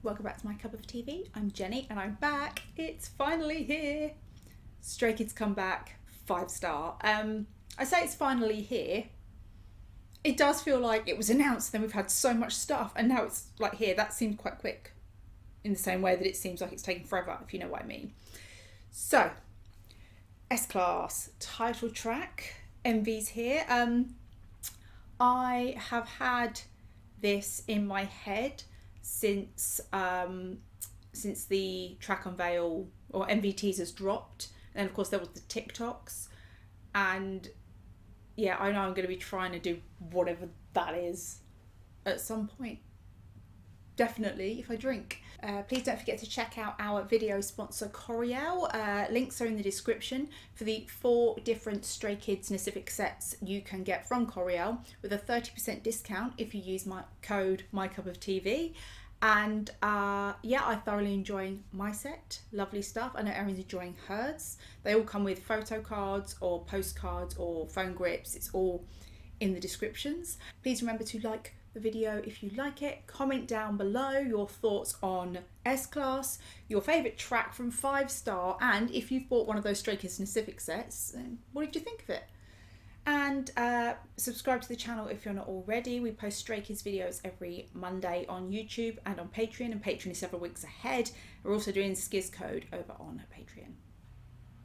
welcome back to My Cup of TV. I'm Jenny and I'm back. It's finally here. Stray Kids come back, 5-star. I say it's finally here. It does feel like it was announced, then we've had so much stuff and now it's like here. That seemed quite quick in the same way that it seems like it's taken forever, if you know what I mean. So, S-Class title track, MV's here. I have had this in my head since the track unveil or MV teasers dropped, and then of course there was the TikToks, and yeah, I know I'm going to be trying to do whatever that is at some point, definitely if I drink. Please don't forget to check out our video sponsor Coriel. Links are in the description for the 4 different Stray Kids Pacific sets you can get from Coriel with a 30% discount if you use my code MyCupOfTV. And yeah, I'm thoroughly enjoying my set. Lovely stuff. I know Erin's enjoying hers. They all come with photo cards or postcards or phone grips. It's all in the descriptions. Please remember to like the video if you like it. Comment down below your thoughts on S-Class, your favourite track from 5-star, and if you've bought one of those Stray Kids Pacific sets, what did you think of it? And subscribe to the channel if you're not already. We post Stray Kids videos every Monday on YouTube and on Patreon, and Patreon is several weeks ahead. We're also doing Skiz Code over on Patreon.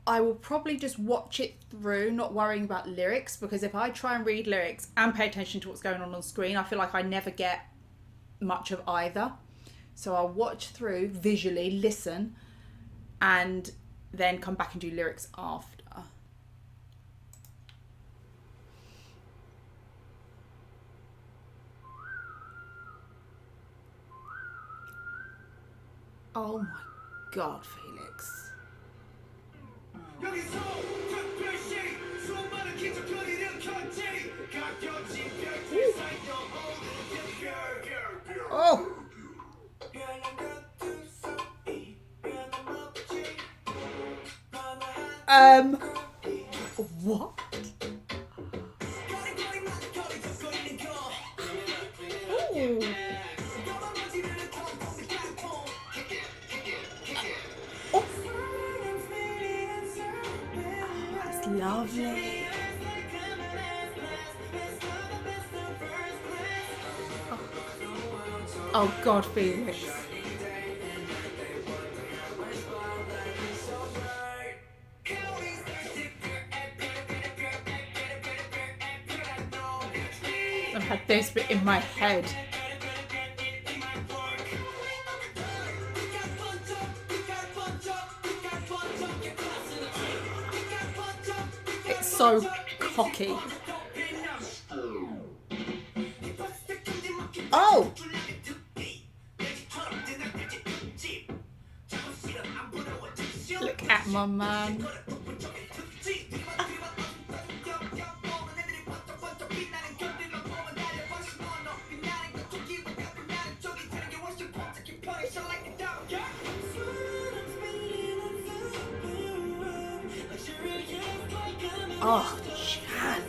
I will probably just watch it through, not worrying about lyrics, because if I try and read lyrics and pay attention to what's going on screen, I feel like I never get much of either. So I'll watch through visually, listen, and then come back and do lyrics after. Oh my God, Felix. Oh! What? Ooh. Oh. That's lovely. Oh God, Felix. I've had this bit in my head. It's so cocky. Oh! Look at my man. Oh, Chan.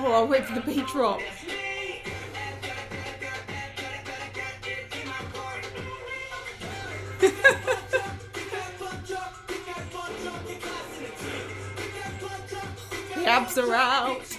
Oh, I'll wait for the beat drop. The abs are out.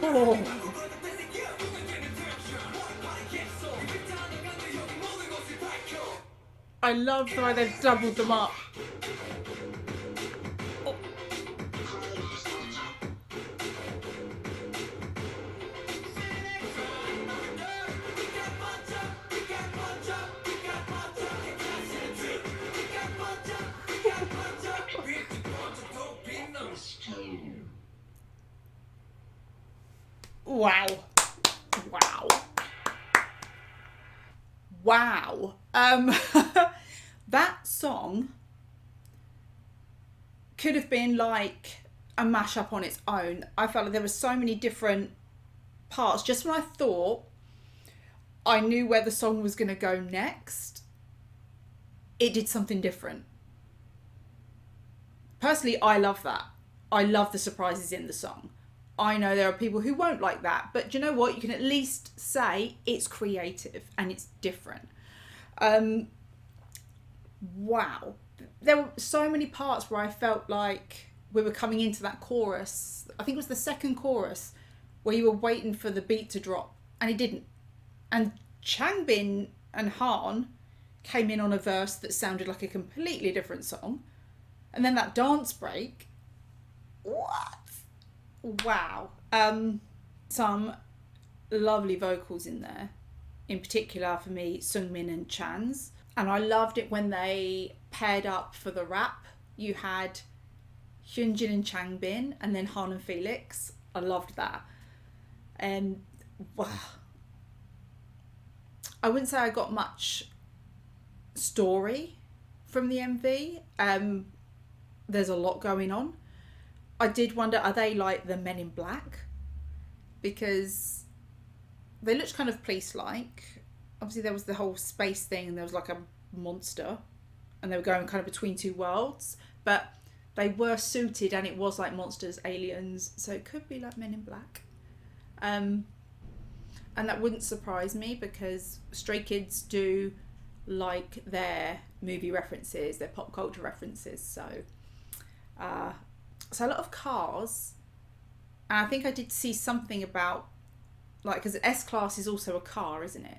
Oh. I love the way they've doubled them up. Oh. Wow. Wow. Wow. That song could have been like a mashup on its own. I felt like there were so many different parts. Just when I thought I knew where the song was going to go next, it did something different. Personally, I love that. I love the surprises in the song. I know there are people who won't like that, but do you know what? You can at least say it's creative and it's different. Wow. There were so many parts where I felt like we were coming into that chorus. I think it was the second chorus where you were waiting for the beat to drop and it didn't. And Changbin and Han came in on a verse that sounded like a completely different song. And then that dance break. What? Wow. Some lovely vocals in there. In particular for me, Sungmin and Chan's. And I loved it when they paired up for the rap. You had Hyunjin and Changbin and then Han and Felix. I loved that. And wow. I wouldn't say I got much story from the MV. There's a lot going on. I did wonder, are they like the Men in Black? Because they looked kind of police-like. Obviously there was the whole space thing and there was like a monster and they were going kind of between two worlds, but they were suited and it was like monsters, aliens, so it could be like Men in Black. And that wouldn't surprise me because Stray Kids do like their movie references, their pop culture references, so a lot of cars. And I think I did see something about, like, because an S-Class is also a car, isn't it?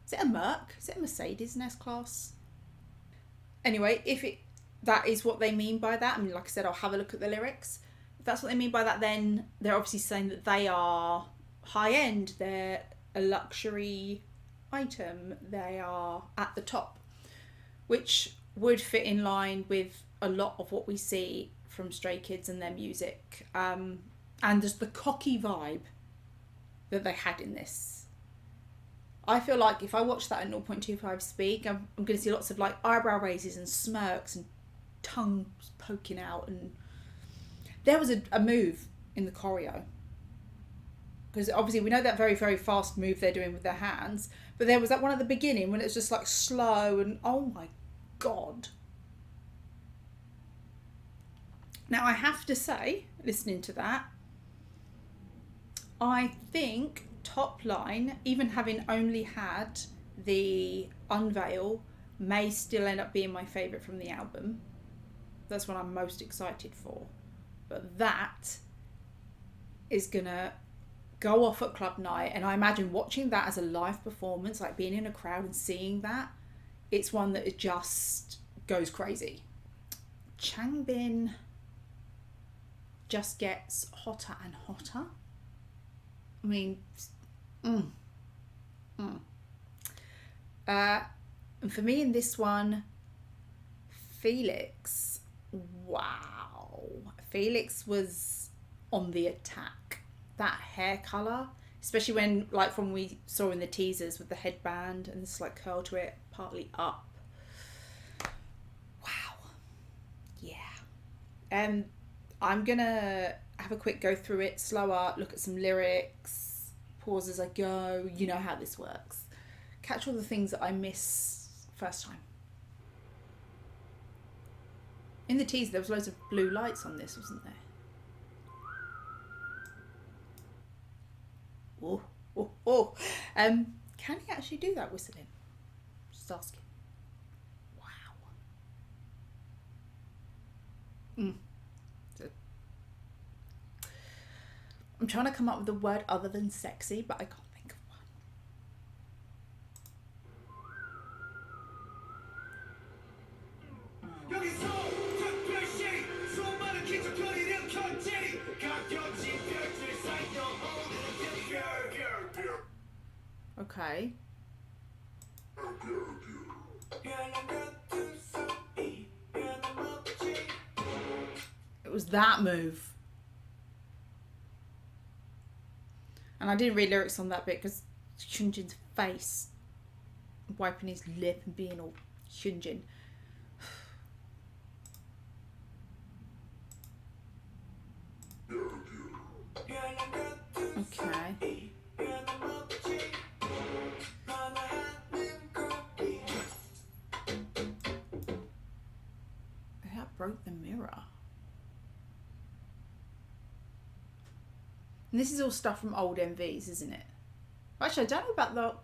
Is it a Merc? Is it a Mercedes, an S-Class? Anyway, if that is what they mean by that, I mean, like I said, I'll have a look at the lyrics. If that's what they mean by that, then they're obviously saying that they are high-end, they're a luxury item, they are at the top, which would fit in line with a lot of what we see from Stray Kids and their music, and just the cocky vibe that they had in this. I feel like if I watch that at 0.25 speed, I'm going to see lots of like eyebrow raises and smirks and tongues poking out. And there was a move in the choreo, because obviously we know that very, very fast move they're doing with their hands, but there was that one at the beginning when it was just like slow and oh my god. Now I have to say, listening to that, I think Top Line, even having only had the unveil, may still end up being my favourite from the album. That's what I'm most excited for. But that is gonna go off at club night, and I imagine watching that as a live performance, like being in a crowd and seeing that, it's one that it just goes crazy. Changbin just gets hotter and hotter. I mean, and for me in this one, Felix, wow. Felix was on the attack. That hair colour, especially when, like, from we saw in the teasers with the headband and this like curl to it, partly up. Wow. Yeah. I'm gonna have a quick go through it slower, look at some lyrics, pause as I go. You know how this works. Catch all the things that I miss first time. In the teaser, there was loads of blue lights on this, wasn't there? Oh, oh, oh. Can he actually do that whistling? Just asking. Wow. I'm trying to come up with a word other than sexy, but I can't think of one. Okay. It was that move. And I didn't read lyrics on that bit because Hyunjin's face, wiping his lip and being all Hyunjin. Okay. That broke the mirror. And this is all stuff from old MVs, isn't it? Actually, I don't know about the...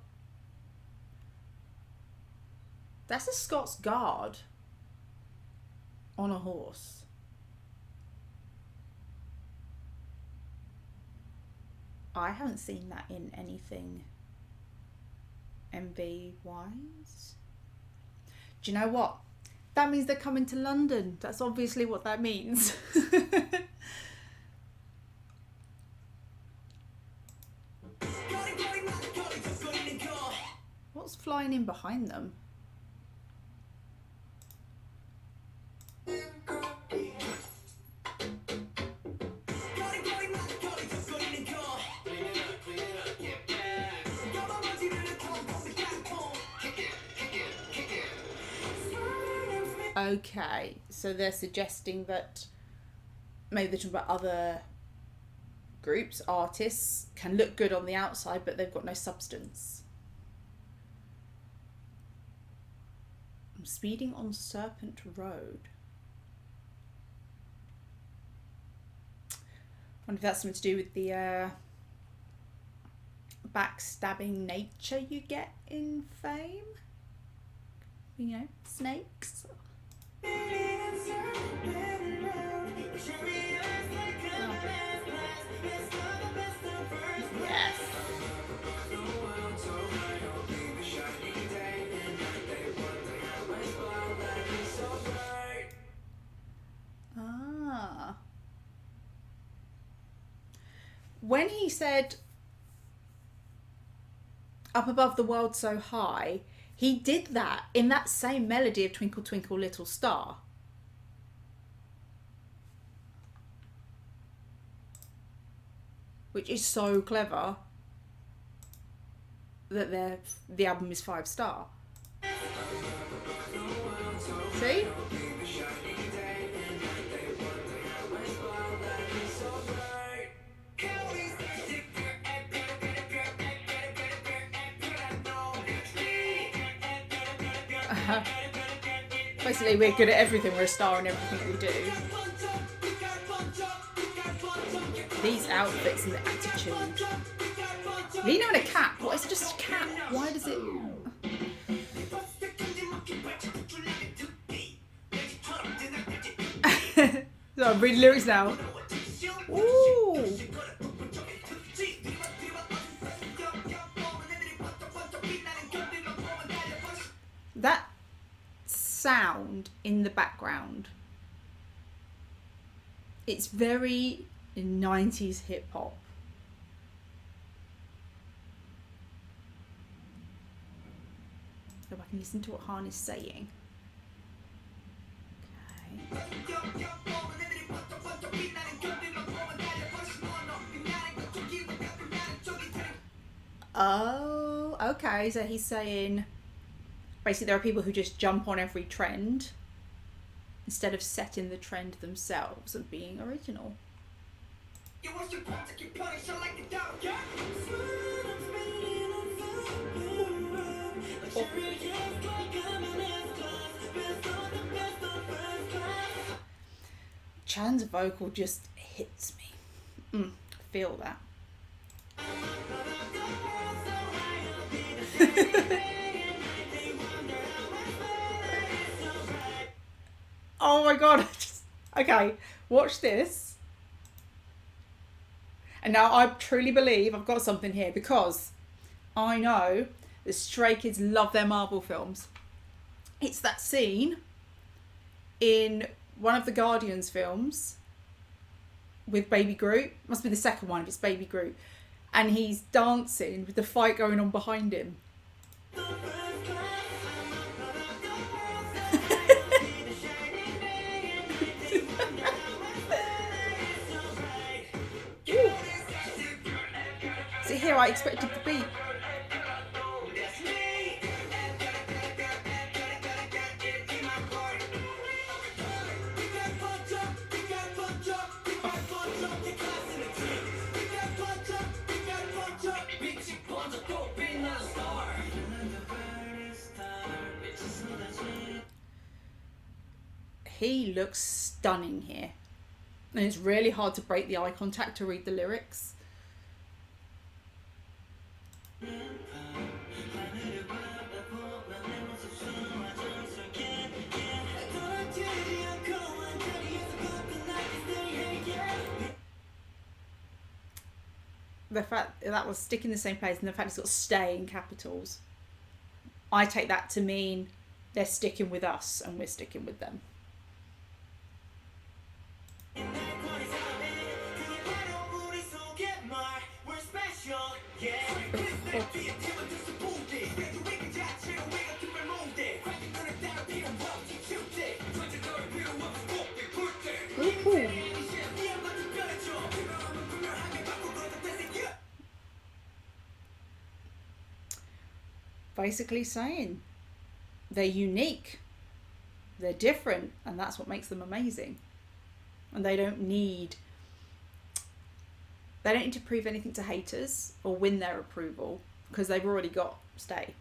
That's a Scots Guard on a horse. I haven't seen that in anything MV-wise. Do you know what? That means they're coming to London. That's obviously what that means. What's flying in behind them? Okay, so they're suggesting that maybe they're talking about other groups, artists, can look good on the outside, but they've got no substance. I'm speeding on Serpent Road. I wonder if that's something to do with the backstabbing nature you get in Fame. You know, snakes. Yes. Ah. When he said up above the world so high, he did that in that same melody of Twinkle Twinkle Little Star. Which is so clever that the album is 5-star. See? Basically, we're good at everything. We're a star in everything we do. These outfits and the attitude. Lena in a cap. What is it? Just a cap? Why does it... So I'm reading lyrics now. Ooh. That sound in the background, it's very 90s hip hop. So I can listen to what Han is saying. Okay. Oh, okay. So he's saying basically there are people who just jump on every trend instead of setting the trend themselves and being original. Oh. Chan's vocal just hits me. Feel that. Oh my god. Okay, watch this. And now I truly believe I've got something here because I know the Stray Kids love their Marvel films. It's that scene in one of the Guardians films with Baby Groot. Must be the second one if it's Baby Groot. And he's dancing with the fight going on behind him. See, here I expected the beat. He looks stunning here. And it's really hard to break the eye contact to read the lyrics. The fact that was stick in the same place and the fact it's got stay in capitals, I take that to mean they're sticking with us and we're sticking with them. Ooh. Basically saying they're unique, they're different, and that's what makes them amazing. And they don't need to prove anything to haters or win their approval because they've already got stay.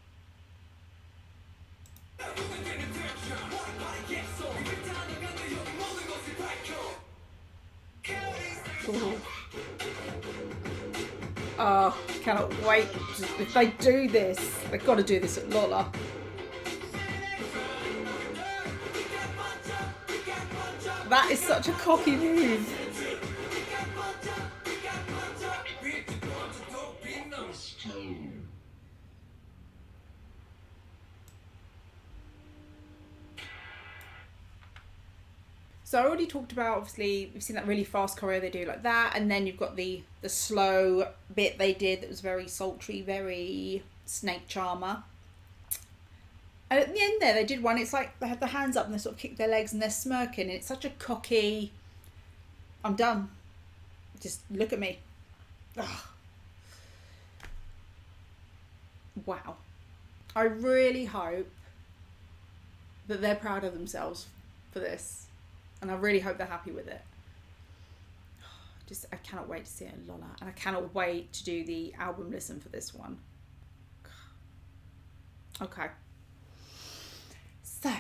Ooh. Oh, cannot wait. If they do this, they've got to do this at Lola. That is such a cocky move. So I already talked about, obviously, we've seen that really fast choreo they do like that, and then you've got the slow bit they did that was very sultry, very Snake Charmer. And at the end there, they did one, it's like they had their hands up and they sort of kick their legs and they're smirking, and it's such a cocky, I'm done. Just look at me. Ugh. Wow. I really hope that they're proud of themselves for this. And I really hope they're happy with it. I cannot wait to see it in Lola. And I cannot wait to do the album listen for this one. Okay. So,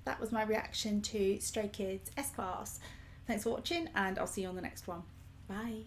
that was my reaction to Stray Kids S-Class. Thanks for watching, and I'll see you on the next one. Bye.